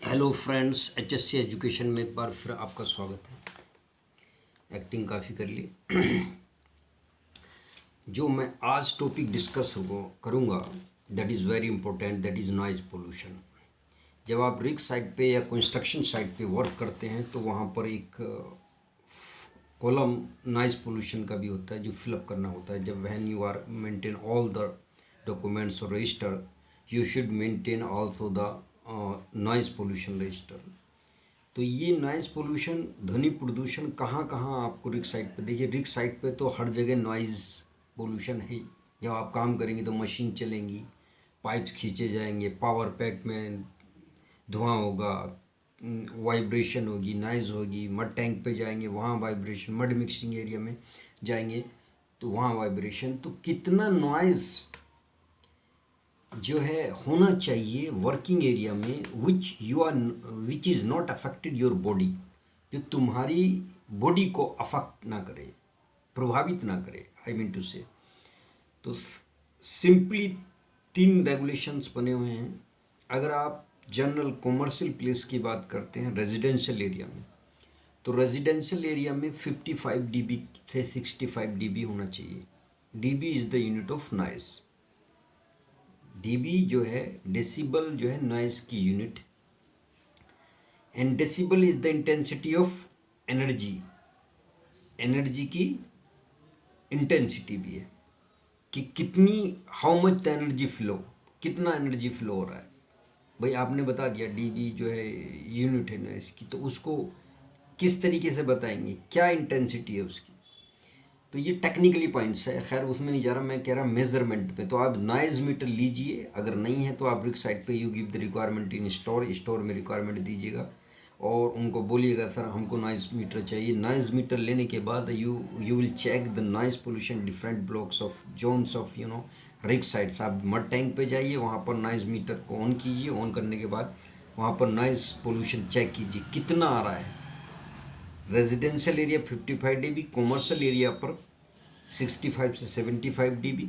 Hello friends, HSC education में एक बार फिर आपका स्वागत है। एक्टिंग काफ़ी कर ली। जो मैं आज टॉपिक डिस्कस करूँगा that is very important, that is noise pollution. जब आप रिग साइट पे या कंस्ट्रक्शन साइट पे वर्क करते हैं तो वहाँ पर एक कॉलम नॉइज़ पोल्यूशन का भी होता है जो फिलअप करना होता है। जब when you are maintain all the documents और register, you should maintain also the noise pollution register. तो ये नॉइज़ पोल्यूशन, ध्वनि प्रदूषण कहाँ कहाँ आपको रिग साइट पे देखिए। रिग साइट पे तो हर जगह नॉइज़ पोल्यूशन है। जब आप काम करेंगे तो मशीन चलेंगी, पाइप्स खींचे जाएंगे, पावर पैक में धुआं होगा, वाइब्रेशन होगी, नॉइज़ होगी। मड टैंक पे जाएंगे वहाँ वाइब्रेशन, मड मिक्सिंग एरिया में जाएंगे तो वहाँ वाइब्रेशन। तो कितना नॉइज़ जो है होना चाहिए वर्किंग एरिया में which is not affected your body, जो तुम्हारी बॉडी को अफेक्ट ना करे, प्रभावित ना करे, आई मीन टू से। तो सिंपली 3 रेगुलेशंस बने हुए हैं। अगर आप जनरल कॉमर्शियल प्लेस की बात करते हैं रेजिडेंशियल एरिया में, तो रेजिडेंशियल एरिया में 55 dB से 65 dB होना चाहिए। dB is the unit of noise. dB जो है, डेसिबल जो है नॉइज़ की unit, and decibel is the intensity of energy. Energy की इंटेंसिटी भी है कि कितनी, how much the energy flow, कितना एनर्जी फ्लो हो रहा है। भाई आपने बता दिया dB जो है यूनिट है नॉइज़ की, तो उसको किस तरीके से बताएंगे, क्या इंटेंसिटी है उसकी। तो ये टेक्निकली पॉइंट्स है, खैर उसमें नहीं जा रहा, मैं कह रहा मेजरमेंट पे। तो आप नॉइज़ मीटर लीजिए, अगर नहीं है तो आप रिग साइट पे you give the requirement in store में रिक्वायरमेंट दीजिएगा और उनको बोलिएगा सर हमको नॉइज़ मीटर चाहिए। नॉइज़ मीटर लेने के बाद you will check the noise pollution different blocks of zones of rig sites. आप मड टैंक पे जाइए, वहाँ पर नॉइज़ मीटर को ऑन कीजिए। ऑन करने के बाद वहाँ पर नॉइज़ पोल्यूशन चेक कीजिए कितना आ रहा है। Residential area 55 dB, commercial area पर 65 से 75 dB,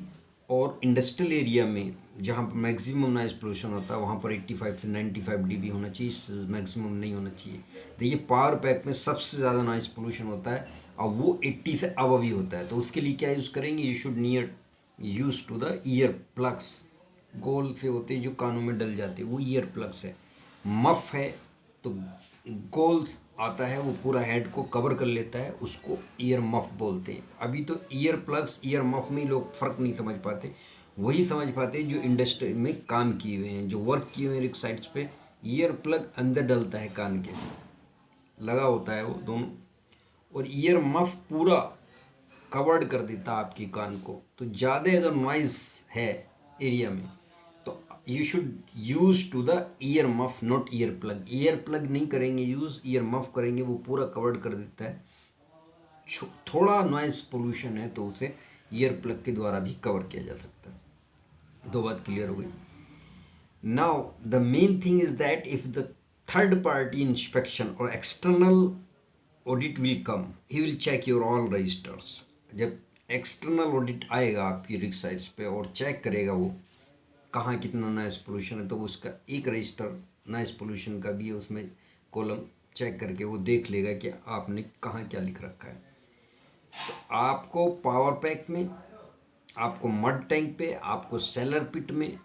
और इंडस्ट्रियल एरिया में जहाँ पर मैक्सिमम नॉइज़ पोल्यूशन होता है वहाँ पर 85 से 95 dB होना चाहिए, इससे मैक्सिमम नहीं होना चाहिए। देखिए पावर पैक में सबसे ज़्यादा नॉइज़ पोल्यूशन होता है और वो 80 से अबव ही होता है। तो उसके लिए क्या यूज़ करेंगे, you should use to the ear plugs. गोल से होते हैं जो कानों में डल जाते हैं, वो ईयर प्लग्स है। मफ है तो गोल आता है, वो पूरा हेड को कवर कर लेता है, उसको ईयर मफ बोलते हैं। अभी तो ईयर प्लग्स ईयर मफ में लोग फ़र्क नहीं समझ पाते, वही समझ पाते जो इंडस्ट्री में काम किए हुए हैं, जो वर्क किए हुए हैं रिग साइट्स पे। ईयर प्लग अंदर डलता है, कान के लगा होता है वो दोनों, और ईयर मफ पूरा कवर्ड कर देता है आपके कान को। तो ज़्यादा अगर नॉइज़ है एरिया में तो you should use to the ear muff, not ear plug. Ear plug नहीं करेंगे यूज़, ईयर मफ करेंगे, वो पूरा कवर्ड कर देता है। थोड़ा नॉइज़ पोल्यूशन है तो उसे ईयर प्लग के द्वारा भी कवर किया जा सकता है। दो बात क्लियर हो गई। Now the main thing is that if the third party inspection और external audit will come, he will check your all registers. जब एक्सटर्नल ऑडिट आएगा आपकी रिग साइट्स पे और चेक करेगा वो कहाँ कितना नॉइज़ पोल्यूशन है, तो उसका एक रजिस्टर नॉइज़ पोल्यूशन का भी है, उसमें कॉलम चेक करके वो देख लेगा कि आपने कहाँ क्या लिख रखा है। तो आपको पावर पैक में, आपको मड टैंक पे, आपको सेलर पिट में,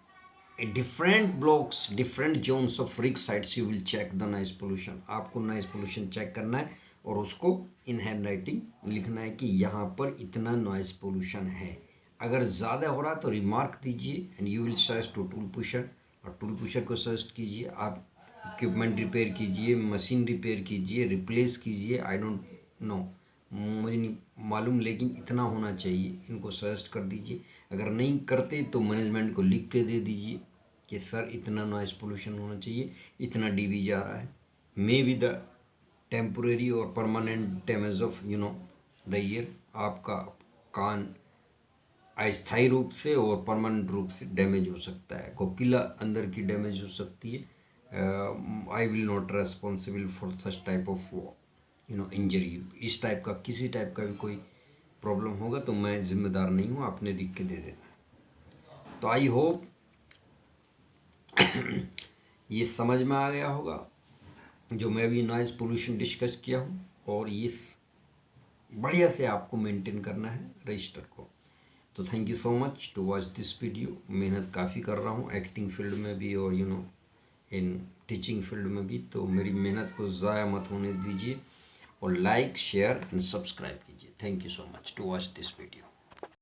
different blocks, different zones of rig sites you will check the noise pollution. आपको नॉइज़ पोल्यूशन चेक करना है और उसको इन हैंड राइटिंग लिखना है कि यहाँ पर इतना नॉइज़ पोल्यूशन है। अगर ज़्यादा हो रहा तो रिमार्क दीजिए and you will search to tool pusher, और टूल पुशर को सर्च कीजिए। आप इक्विपमेंट रिपेयर कीजिए, मशीन रिपेयर कीजिए, रिप्लेस कीजिए, आई डोंट नो, मुझे नहीं मालूम, लेकिन इतना होना चाहिए, इनको सर्च कर दीजिए। अगर नहीं करते तो मैनेजमेंट को लिख के दे दीजिए कि सर इतना नॉइज़ पोल्यूशन होना चाहिए, इतना dB जा रहा है। मे बी द टेम्पोरेरी और permanent damage of the year. आपका कान अस्थायी रूप से और परमानेंट रूप से डैमेज हो सकता है, कोकिला अंदर की डैमेज हो सकती है। I will not responsible for such type of injury. इस टाइप का किसी टाइप का भी कोई प्रॉब्लम होगा तो मैं जिम्मेदार नहीं हूँ, आपने लिख के दे देना है। तो आई होप ये समझ में आ गया होगा। जो मैं भी नॉइज़ पोल्यूशन डिस्कस किया हूँ, और ये बढ़िया से आपको मेंटेन करना है रजिस्टर को। तो thank you so much to watch this video. मेहनत काफ़ी कर रहा हूँ एक्टिंग फील्ड में भी और इन टीचिंग फील्ड में भी, तो मेरी मेहनत को ज़ाया मत होने दीजिए, और लाइक शेयर एंड सब्सक्राइब कीजिए। Thank you so much to watch this video.